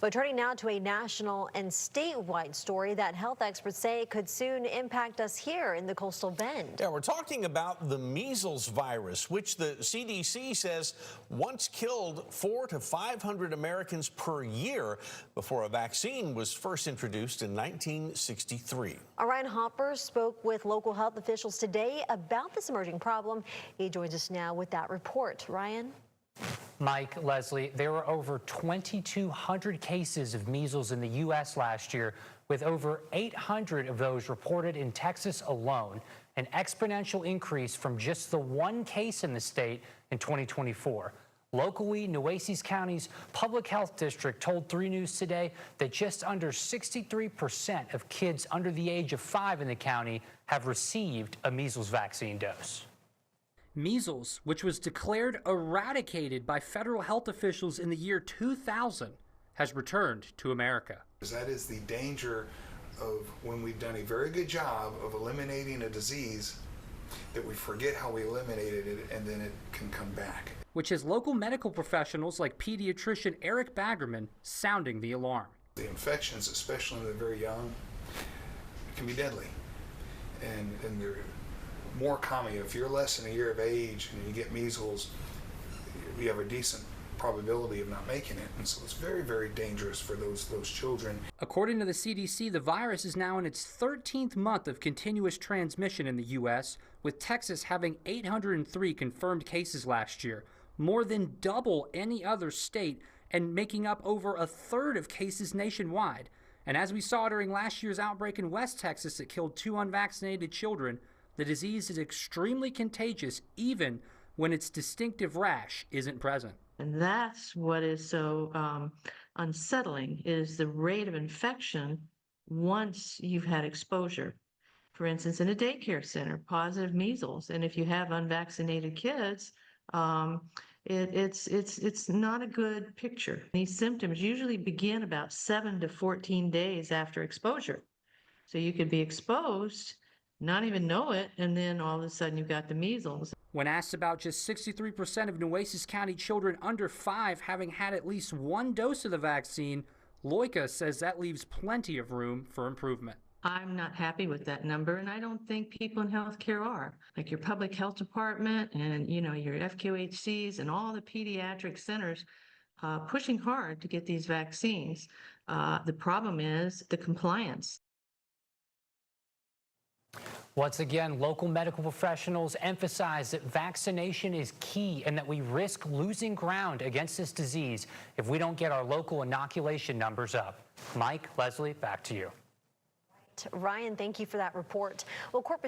But turning now to a national and statewide story that health experts say could soon impact us here in the Coastal Bend. Yeah, we're talking about the measles virus, which the CDC says once killed 400 to 500 Americans per year before a vaccine was first introduced in 1963. Ryan Hopper spoke with local health officials today about this emerging problem. He joins us now with that report. Ryan? Mike, Leslie, there were over 2,200 cases of measles in the U.S. last year, with over 800 of those reported in Texas alone, an exponential increase from just the one case in the state in 2024. Locally, Nueces-County's public health district told 3 News today that just under 63% of kids under the age of 5 in the county have received a measles vaccine dose. Measles, which was declared eradicated by federal health officials in the year 2000, has returned to America. That is the danger of when we've done a very good job of eliminating a disease, that we forget how we eliminated it and then it can come back. Which has local medical professionals like pediatrician Eric Baggerman sounding the alarm. The infections, especially when they're very young, can be deadly. And they're more common. If you're less than a year of age and you get measles, you have a decent probability of not making it, and so it's very, very dangerous for those children. According to the CDC, the virus is now in its 13th month of continuous transmission in the U.S., with Texas having 803 confirmed cases last year, more than double any other state and making up over a third of cases nationwide. And as we saw during last year's outbreak in West Texas that killed 2 unvaccinated children, the disease is extremely contagious even when its distinctive rash isn't present. And that's what is so unsettling, is the rate of infection once you've had exposure. For instance, in a daycare center, positive measles, and if you have unvaccinated kids, it's not a good picture. These symptoms usually begin about 7 to 14 days after exposure. So you could be exposed, not even know it, and then all of a sudden you've got the measles. When asked about just 63% of Nueces County children under 5 having had at least 1 dose of the vaccine, Loika says that leaves plenty of room for improvement. I'm not happy with that number, and I don't think people in healthcare are. Like your public health department and, your FQHCs and all the pediatric centers pushing hard to get these vaccines. The problem is the compliance. Once again, local medical professionals emphasize that vaccination is key and that we risk losing ground against this disease if we don't get our local inoculation numbers up. Mike, Leslie, back to you. Ryan, thank you for that report. Well, corporate